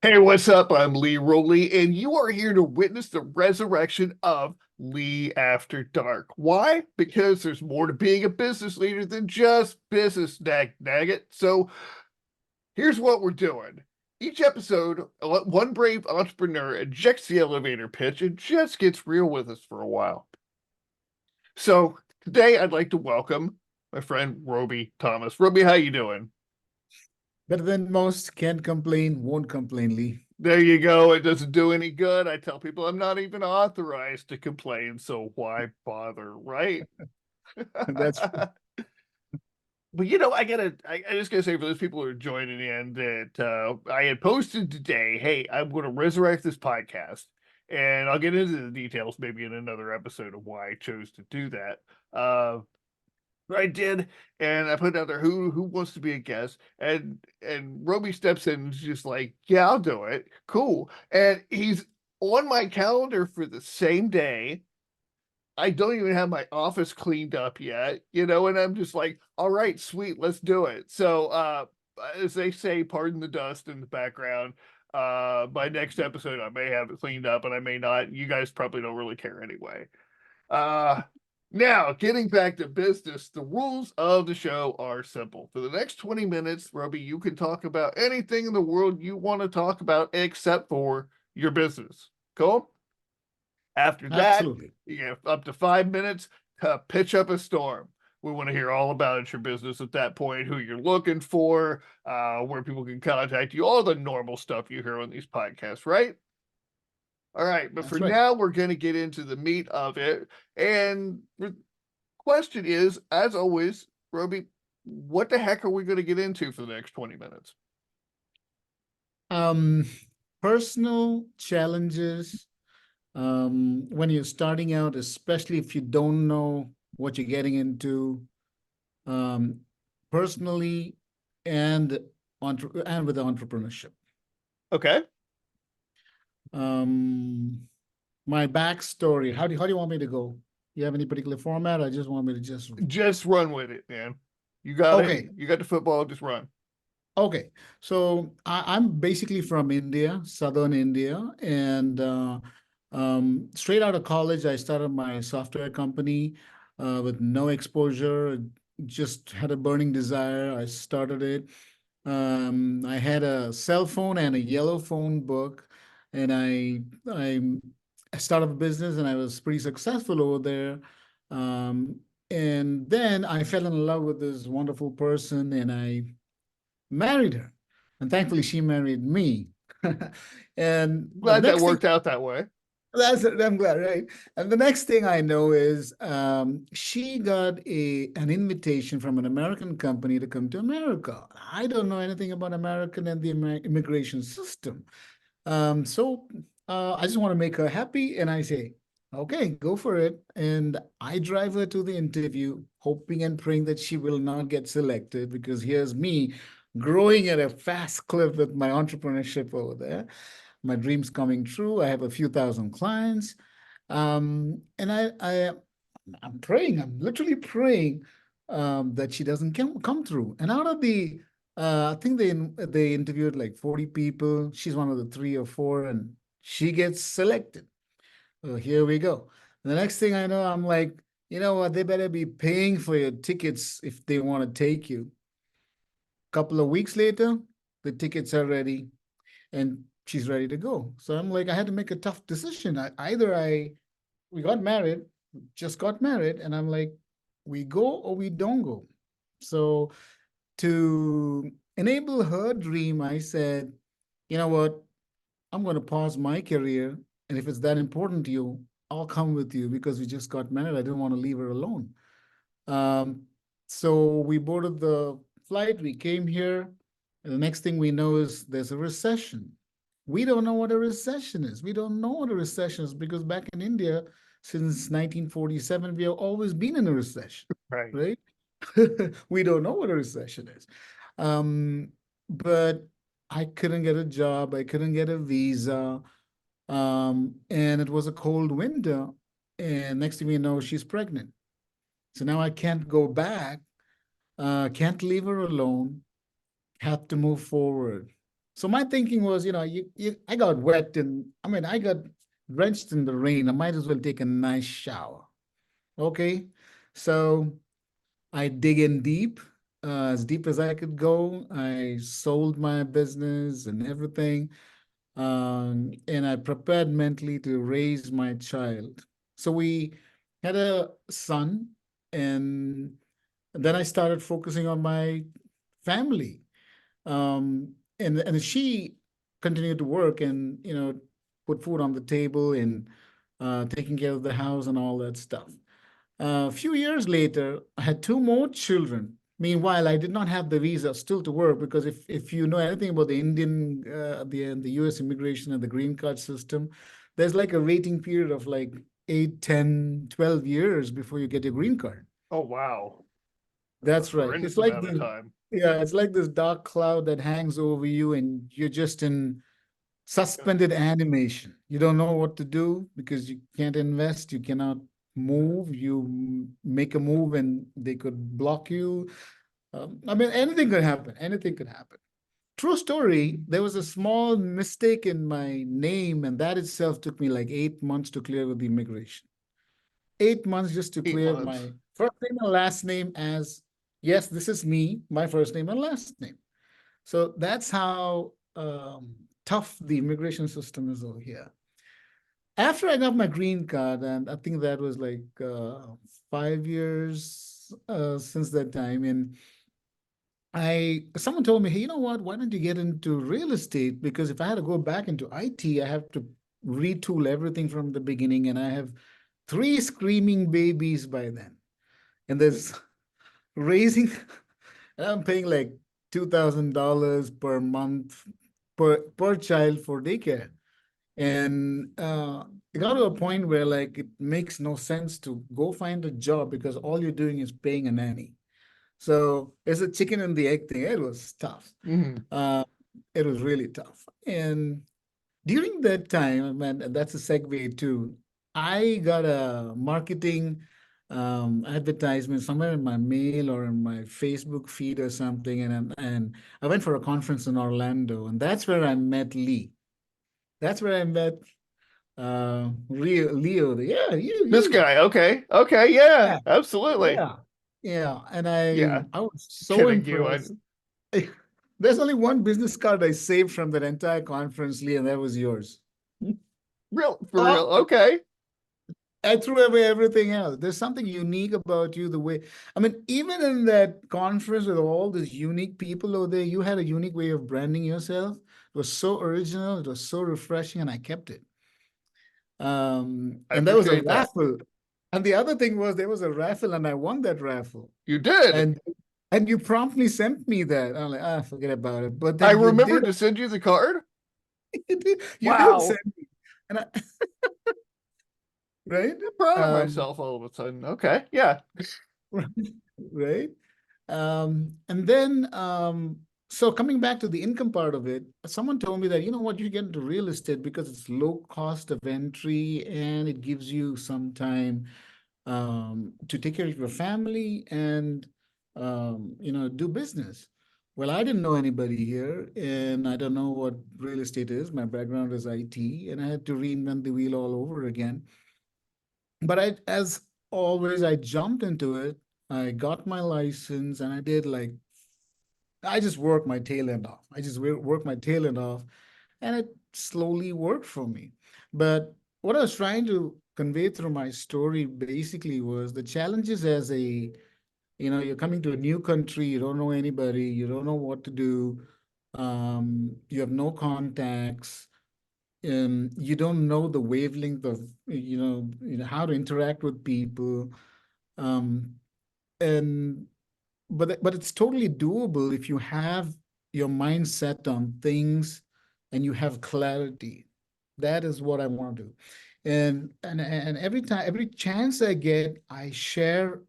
Hey, what's up? I'm Lee Roby, and you are here to witness the resurrection of Lee After Dark. Why? Because there's more to being a business leader than just business nagget. So here's what we're doing. Each episode, one brave entrepreneur ejects the elevator pitch and just gets real with us for a while. So today I'd like to welcome my friend Roby Thomas. Roby, how you doing? Better than most, can't complain, won't complain, Lee. There you go. It doesn't do any good. I tell people I'm not even authorized to complain, so why bother, right? That's But I just gotta say for those people who are joining in that I had posted today, hey, I'm going to resurrect this podcast, and I'll get into the details maybe in another episode of why I chose to do that. But I did, and I put out there who wants to be a guest, and Roby steps in and is just like, yeah, I'll do it, cool, and he's on my calendar for the same day. I don't even have my office cleaned up yet, and I'm just like, all right, sweet, let's do it. So, as they say, pardon the dust in the background. By next episode, I may have it cleaned up, and I may not. You guys probably don't really care anyway. Uh, Now, getting back to business, the rules of the show are simple. For the next 20 minutes, Roby, you can talk about anything in the world you want to talk about except for your business. Cool? After that, absolutely. you have up to 5 minutes to pitch up a storm. We want to hear all about your business at that point, who you're looking for, where people can contact you, all the normal stuff you hear on these podcasts, right? All right, but for That's right. now, we're going to get into the meat of it. And the question is, as always, Roby, what the heck are we going to get into for the next 20 minutes? Um, Personal challenges, when you're starting out, especially if you don't know what you're getting into, um, personally and and with entrepreneurship. Okay, Um, my backstory. How do you want me to go? You have any particular format? I just want me to just just run with it, man. You got it. okay. You got the football, just run. Okay, so I'm basically from India, southern India, and straight out of college, I started my software company with no exposure. Just had a burning desire. I started it. I had a cell phone and a yellow phone book, and I I started a business, and I was pretty successful over there. Um, and then I fell in love with this wonderful person, and I married her. And thankfully, she married me. And the Glad that next thing, worked out that way. I'm glad, right? And the next thing I know is she got an invitation from an American company to come to America. I don't know anything about American and the immigration system. So I just want to make her happy. And I say, okay, go for it. And I drive her to the interview, hoping and praying that she will not get selected because here's me growing at a fast clip with my entrepreneurship over there. My dreams coming true. I have a few thousand clients. I'm praying, I'm literally praying that she doesn't come through. And out of I think they interviewed like 40 people. She's one of the three or four, and she gets selected. So here we go. The next thing I know, I'm like, you know what? They better be paying for your tickets if they want to take you. Couple of weeks later, the tickets are ready and she's ready to go. So I'm like, I had to make a tough decision. We got married, just got married, and I'm like, we go or we don't go. So to enable her dream, I said, you know what? I'm going to pause my career. And if it's that important to you, I'll come with you because we just got married. I didn't want to leave her alone. Um, so we boarded the flight, we came here, and the next thing we know is there's a recession. We don't know what a recession is. We don't know what a recession is because back in India, since 1947, we have always been in a recession, Right. right? We don't know what a recession is. Um, but I couldn't get a job, I couldn't get a visa, and it was a cold winter. And next thing we know, she's pregnant. So now I can't go back, can't leave her alone, have to move forward. So my thinking was, I got wet and I mean, I got drenched in the rain. I might as well take a nice shower. Okay. So I dig in as deep as I could go. I sold my business and everything. And I prepared mentally to raise my child. So we had a son, and then I started focusing on my family. And she continued to work and put food on the table and taking care of the house and all that stuff. A few years later, I had two more children. Meanwhile, I did not have the visa still to work because if you know anything about the Indian, the U.S. immigration and the green card system, there's like a waiting period of like 8, 10, 12 years before you get your green card. Oh wow, that's a That's right. horrendous It's like amount of the time. Yeah, it's like this dark cloud that hangs over you, and you're just in suspended animation. You don't know what to do because you can't invest, you cannot move. You make a move and they could block you. I mean, anything could happen. Anything could happen. True story, there was a small mistake in my name, and that itself took me like 8 months to clear with the immigration. 8 months just to 8 clear months. my first name and last name as, yes, this is me, my first name and last name. So that's how tough the immigration system is over here. After I got my green card, and I think that was like 5 years since that time, and someone told me, hey, you know what? Why don't you get into real estate? Because if I had to go back into IT, I have to retool everything from the beginning, and I have three screaming babies by then, and there's raising, and I'm paying like $2,000 per month per child for daycare. And it got to a point where like it makes no sense to go find a job because all you're doing is paying a nanny. So it's a chicken and the egg thing. It was tough. Mhm. Uh, it was really tough. And during that time, man, that's a segue too. I got a marketing advertisement somewhere in my mail or in my Facebook feed or something, and I went for a conference in Orlando, and that's where I met Lee. That's where I met Leo. Yeah, This you. guy. Okay. Okay. Yeah. Yeah, Absolutely. yeah, yeah. And Yeah. I was so Kidding you. I impressed. There's only one business card I saved from that entire conference, Lee, and that was yours. real for real. Oh, Okay. I threw away everything else. There's something unique about you, the way, I mean, even in that conference with all these unique people over there, you had a unique way of branding yourself. It was so original, it was so refreshing, and I kept it. I And there was a appreciate that. raffle. And the other thing was there was a raffle, and I won that raffle. You did. And you promptly sent me that. I'm like, forget about it. But I then you remembered did, to send you the card. you did Wow. send me. And right? I'm proud of Um, myself all of a sudden. Okay. Yeah. right? And then, so coming back to the income part of it, someone told me that, you know what, you get into real estate because it's low cost of entry and it gives you some time to take care of your family and, do business. Well, I didn't know anybody here and I don't know what real estate is. My background is IT and I had to reinvent the wheel all over again. But as always, I jumped into it. I got my license and I did like, I just worked my tail end off. I just worked my tail end off and it slowly worked for me. But what I was trying to convey through my story basically was the challenges as you're coming to a new country, you don't know anybody, you don't know what to do, you have no contacts, you don't know the wavelength of, how to interact with people. Um, and but it's totally doable if you have your mind set on things and you have clarity. That is what I want to do. And every time, every chance I get, I share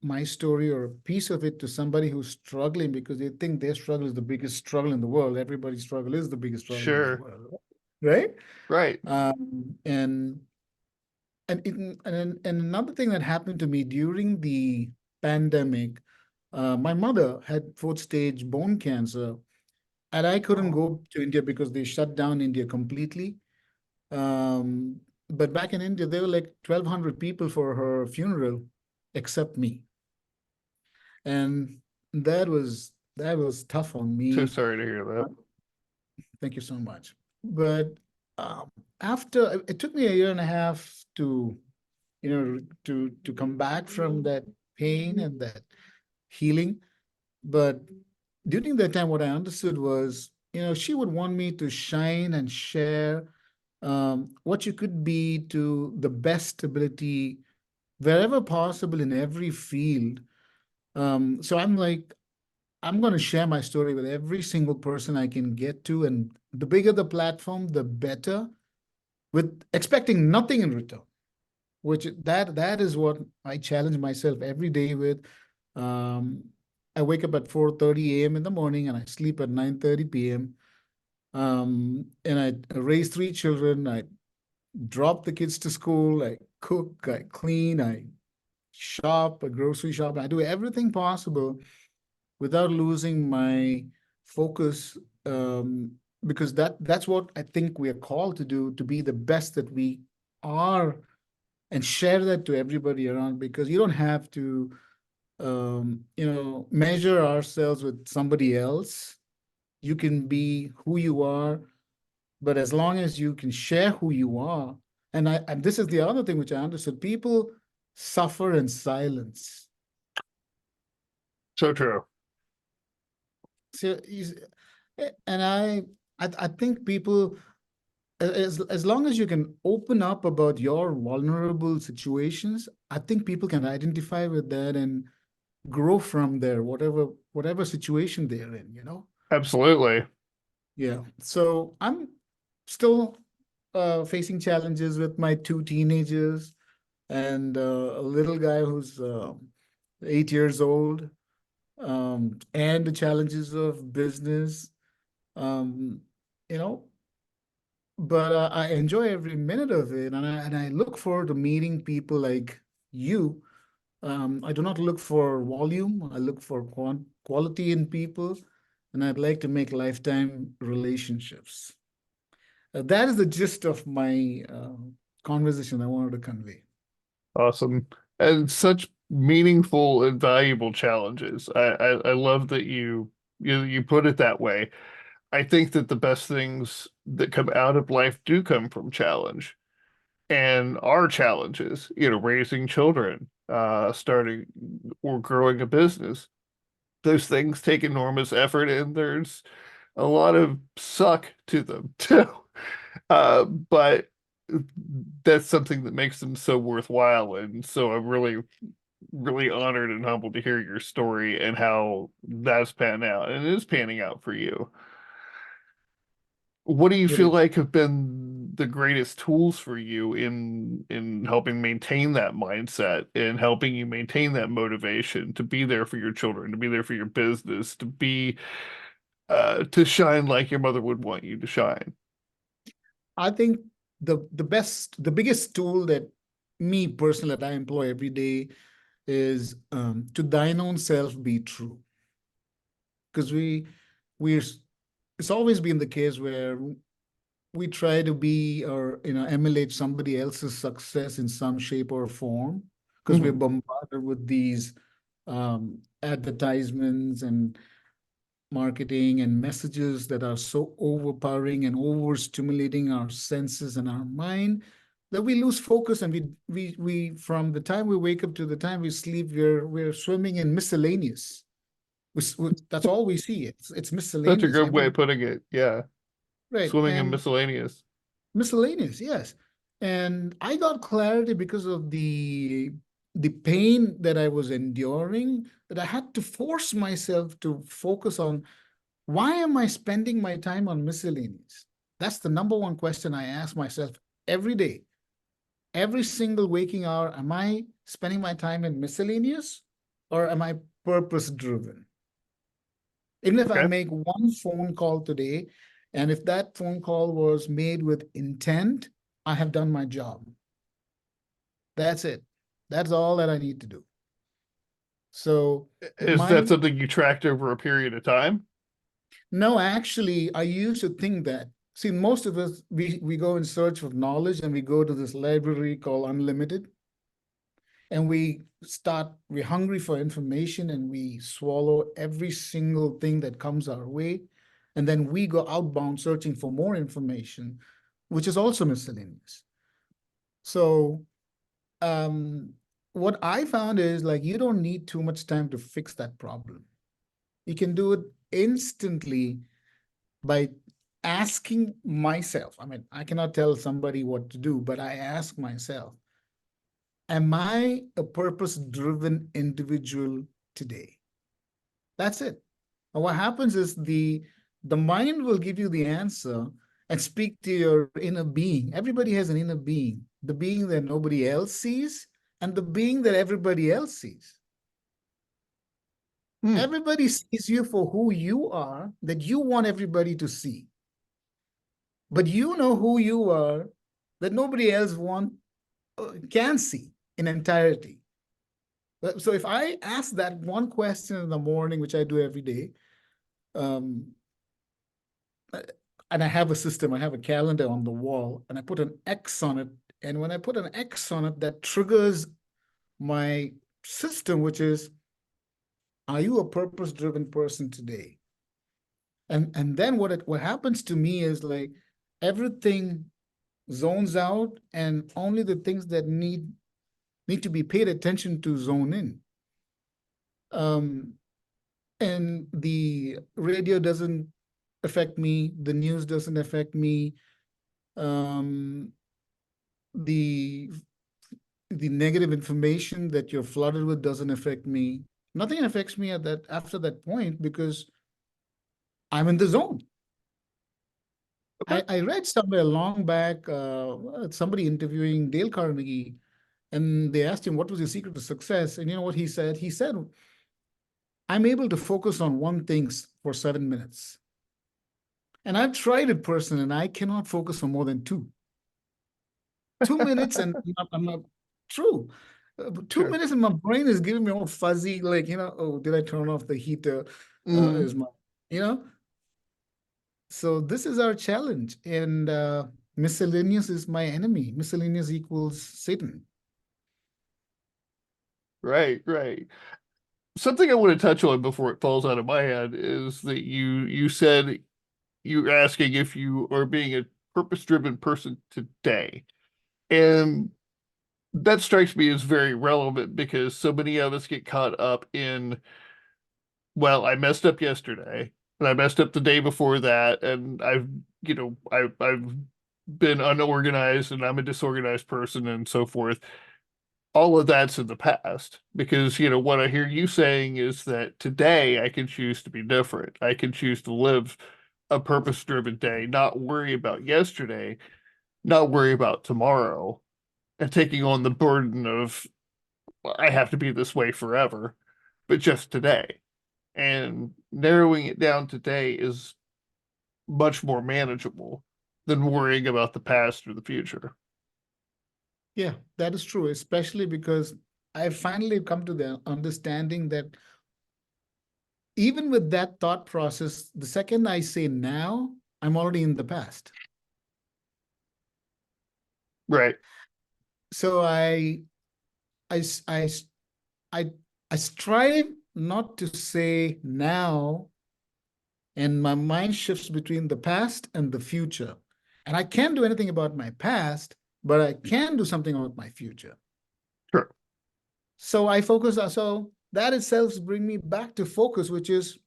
my story or a piece of it to somebody who's struggling because they think their struggle is the biggest struggle in the world. Everybody's struggle is the biggest struggle in the Sure. world, right? Right. And and another thing that happened to me during the pandemic, my mother had fourth stage bone cancer, and I couldn't Oh, go to India because they shut down India completely. Um, but back in India, there were like 1,200 people for her funeral, except me. And that was tough on so me. sorry to hear that. Thank you so much. But um, after it took me a year and a half to, to come back from that pain and that healing. But during that time, what I understood was, she would want me to shine and share what you could be to the best ability wherever possible in every field. So I'm like, I'm going to share my story with every single person I can get to. And the bigger the platform, the better, with expecting nothing in return, which that is what I challenge myself every day with. Um, I wake up at 4:30 a.m. in the morning and I sleep at 9:30 p.m. And I raise three children. I drop the kids to school. I cook, I clean, I shop, a grocery shop. I do everything possible without losing my focus, um, because that's what I think we are called to do, to be the best that we are, and share that to everybody around, because you don't have to measure ourselves with somebody else. You can be who you are, but as long as you can share who you are, and this is the other thing which I understood, people suffer in silence. So true. So, and I think people, as long as you can open up about your vulnerable situations, I think people can identify with that and grow from there, whatever situation they're in, Absolutely. Yeah. So I'm still facing challenges with my two teenagers and a little guy who's 8 years old, and the challenges of business. Um, you know, but I enjoy every minute of it, and I look forward to meeting people like you. I do not look for volume. I look for quality in people, and I'd like to make lifetime relationships. That is the gist of my conversation I wanted to convey. Awesome. And such meaningful and valuable challenges. I love that you put it that way. I think that the best things that come out of life do come from challenge and are challenges, raising children, starting or growing a business. Those things take enormous effort and there's a lot of suck to them too. But that's something that makes them so worthwhile. And so I'm really, really honored and humbled to hear your story and how that's panning out and it is panning out for you. What do you It feel is. like have been the greatest tools for you in helping maintain that mindset and helping you maintain that motivation to be there for your children, to be there for your business, to shine like your mother would want you to shine? I think the biggest tool that me personally that I employ every day is to thine own self be true. Because we're it's always been the case where we try to be or emulate somebody else's success in some shape or form, because we're Mhm. bombarded with these advertisements and marketing and messages that are so overpowering and overstimulating our senses and our mind that we lose focus, and we from the time we wake up to the time we sleep, we're swimming in miscellaneous. That's all we see. It's That's a miscellaneous good way every of putting it. Yeah. right. Swimming in And miscellaneous. miscellaneous, yes. And I got clarity because of the pain that I was enduring, that I had to force myself to focus on, why am I spending my time on miscellaneous? That's the number one question I ask myself every day. Every single waking hour, am I spending my time in miscellaneous, or am I purpose driven? Even if I Okay. make one phone call today, and if that phone call was made with intent, I have done my job. That's it. That's all that I need to do. So Is that my something you tracked over a period of time? No, actually, I used to think that. See, most of us, we go in search of knowledge and we go to this library called Unlimited, and we're hungry for information and we swallow every single thing that comes our way. And then we go outbound searching for more information, which is also miscellaneous. So, um, what I found is like you don't need too much time to fix that problem. You can do it instantly by asking myself. I mean, I cannot tell somebody what to do, but I ask myself, am I a purpose-driven individual today? That's it. And what happens is the mind will give you the answer and speak to your inner being. Everybody has an inner being, the being that nobody else sees and the being that everybody else sees. Hmm. Everybody sees you for who you are, that you want everybody to see. But you know who you are that nobody else can see in entirety. So if I ask that one question in the morning, which I do every day, um, and I have a system, I have a calendar on the wall, and I put an X on it. And when I put an X on it, that triggers my system, which is, are you a purpose-driven person today? And then what happens to me is like everything zones out, and only the things that need to be paid attention to zone in. Um, and the radio doesn't affect me, the news doesn't affect me, um, the the negative information that you're flooded with doesn't affect me. Nothing affects me at that after that point because I'm in the zone. Okay. I read somewhere long back, somebody interviewing Dale Carnegie, and they asked him what was your secret to success, and you know what he said? He said, I'm able to focus on one thing for 7 minutes. And I've tried it personally, and I cannot focus for more than two. 2 minutes, and I'm not true. 2 Sure. minutes, and my brain is giving me all fuzzy, like, oh, did I turn off the heater? Mm. Is my, you know? So this is our challenge. And miscellaneous is my enemy. Miscellaneous equals Satan. Right, right. Something I want to touch on before it falls out of my head is that you said you're asking if you are being a purpose-driven person today. And that strikes me as very relevant because so many of us get caught up in, well, I messed up yesterday and I messed up the day before that, and I've been unorganized and I'm a disorganized person and so forth. All of that's in the past because, what I hear you saying is that today I can choose to be different. I can choose to live a purpose-driven day, not worry about yesterday, not worry about tomorrow, and taking on the burden of, well, I have to be this way forever, but just today. And narrowing it down today is much more manageable than worrying about the past or the future. Yeah, that is true, especially because I finally come to the understanding that even with that thought process, the second I say now, I'm already in the past. Right. So I, I, I, I strive not to say now, and my mind shifts between the past and the future. And I can't do anything about my past, but I can do something about my future. Sure. So I focus. So that itself brings me back to focus, which is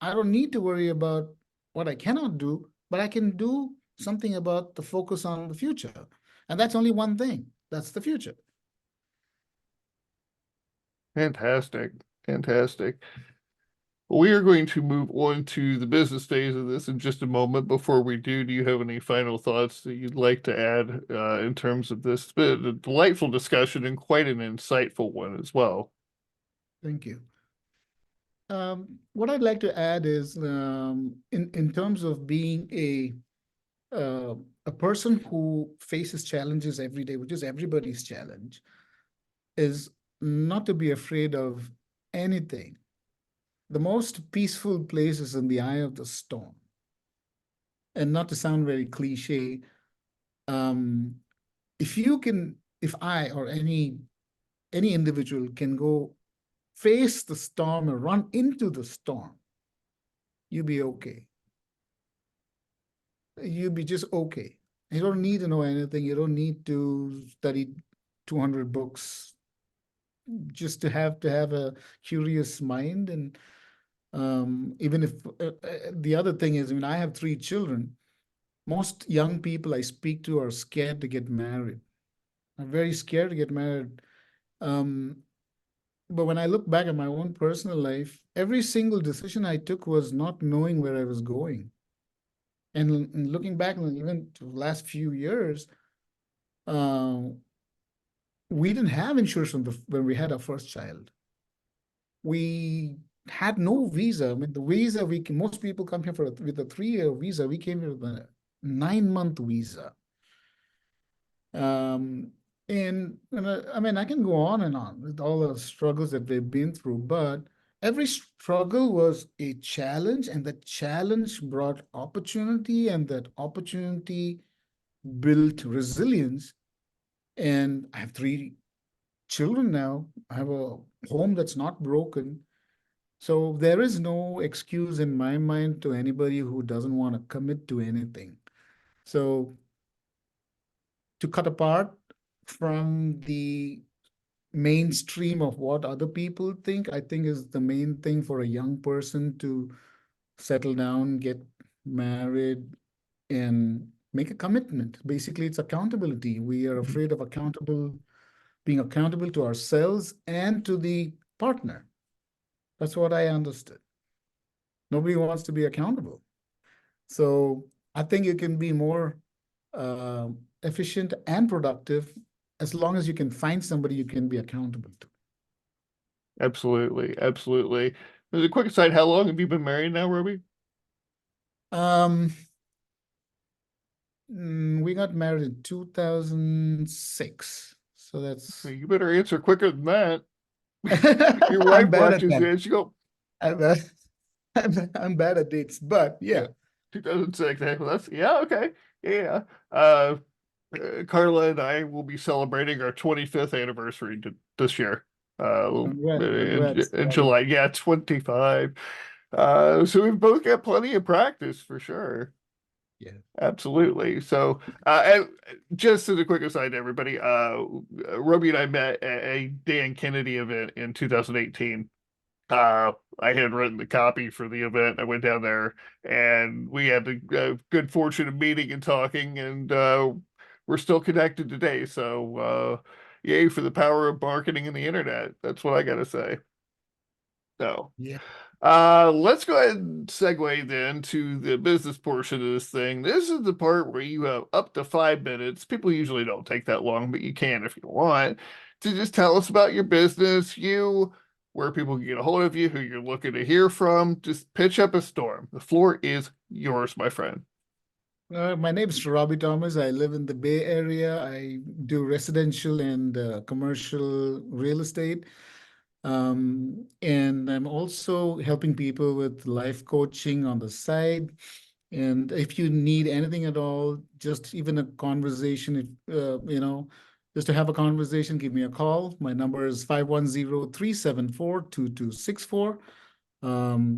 I don't need to worry about what I cannot do, but I can do something about the focus on the future. And that's only one thing. That's the future. Fantastic. Fantastic. We are going to move on to the business phase of this in just a moment. Before we do you have any final thoughts that you'd like to add in terms of this? It's been a delightful discussion and quite an insightful one as well. Thank you. What I'd like to add is in terms of being uh, a person who faces challenges every day, which is everybody's challenge, is not to be afraid of anything. the most peaceful place is in the eye of the storm. And not to sound very cliche, um, if I or any individual can go face the storm or run into the storm, you'll be okay. You'll be just okay. You don't need to know anything. You don't need to study 200 books just to have a curious mind. And even if the other thing is, I mean, I have three children. Most young people I speak to are scared to get married. I'm very scared to get married. Um, but when I look back at my own personal life, every single decision I took was not knowing where I was going. And looking back, even to the last few years, uh, we didn't have insurance when we had our first child. We had no visa. I mean, the visa most people come here with a 3-year visa. We came here with a 9-month visa. Um, I mean, I can go on and on with all the struggles that we've been through, but every struggle was a challenge, and that challenge brought opportunity, and that opportunity built resilience. And I have three children now. I have a home that's not broken. So there is no excuse in my mind to anybody who doesn't want to commit to anything. So to cut apart from the mainstream of what other people think, I think is the main thing for a young person to settle down, get married, and make a commitment. Basically, it's accountability. We are afraid of being accountable to ourselves and to the partner. That's what I understood. Nobody wants to be accountable. So I think you can be more uh, efficient and productive as long as you can find somebody you can be accountable to. Absolutely, absolutely. As a quick aside, how long have you been married now, Roby? Um, we got married in 2006. So Well, that's you better answer quicker than that. Your I'm wife bad at watches that. it. She go, I'm bad, I'm bad at dates, but yeah, yeah. 2006. Well, that's yeah, okay, yeah. Uh, Carla and I will be celebrating our 25th anniversary this year. Congrats, In Robbie. July, yeah, 25. So we've both got plenty of practice for sure. Yeah. Absolutely. So, and just as a quick aside to everybody, Roby and I met at a Dan Kennedy event in 2018. I had written the copy for the event. I went down there and we had the good fortune of meeting and talking, and we're still connected today. So, yay for the power of marketing and the internet. That's what I gotta say. So, Yeah. let's go ahead and segue then to the business portion of this thing. This is the part where you have up to 5 minutes. People usually don't take that long, but you can if you want to just tell us about your business, where people can get a hold of you, who you're looking to hear from. Just pitch up a storm. The floor is yours, my friend. My name is Robbie Thomas. I live in the Bay Area. I do residential and commercial real estate. And I'm also helping people with life coaching on the side. And if you need anything at all, just even a conversation, if just to have a conversation, give me a call. My number is 510-374-2264.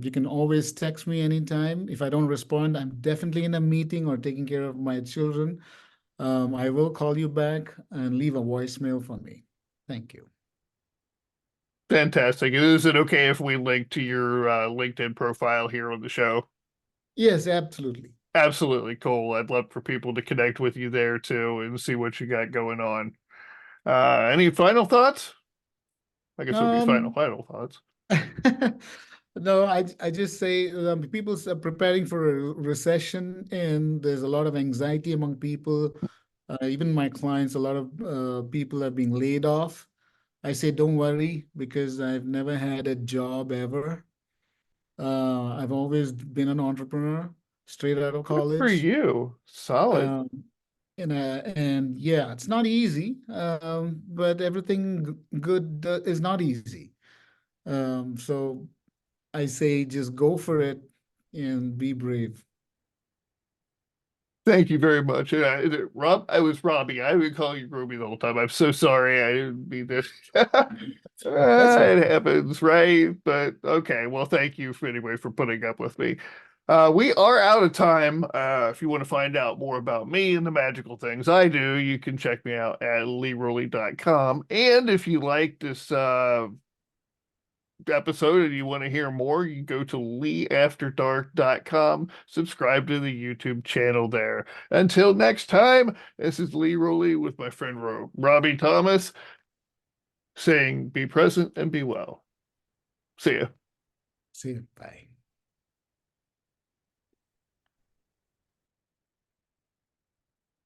You can always text me anytime. If I don't respond, I'm definitely in a meeting or taking care of my children. I will call you back and leave a voicemail for me. Thank you. Fantastic. Is it okay if we link to your LinkedIn profile here on the show? Yes, absolutely. Absolutely cool. I'd love for people to connect with you there too and see what you got going on. Any final thoughts? I guess it would be Um, final thoughts. no, I just say people are preparing for a recession, and there's a lot of anxiety among people. Even my clients, a lot of people are being laid off. I say, don't worry, because I've never had a job ever. I've always been an entrepreneur, straight out of Good for college. you. Solid. Um, and yeah, it's not easy, but everything good is not easy. So I say just go for it and be brave. Thank you very much. And Rob, I was Robbie. I've been calling you Roby the whole time. I'm so sorry. I didn't mean this. That's It fine. happens, right? But okay. Well, thank you for anyway for putting up with me. We are out of time. If you want to find out more about me and the magical things I do, you can check me out at leerowley.com. And if you like this episode and you want to hear more, you go to leeafterdark.com. Subscribe to the YouTube channel there. Until next time, this is Lee Rowley with my friend Robbie Thomas saying be present and be well. See ya. See you. Bye.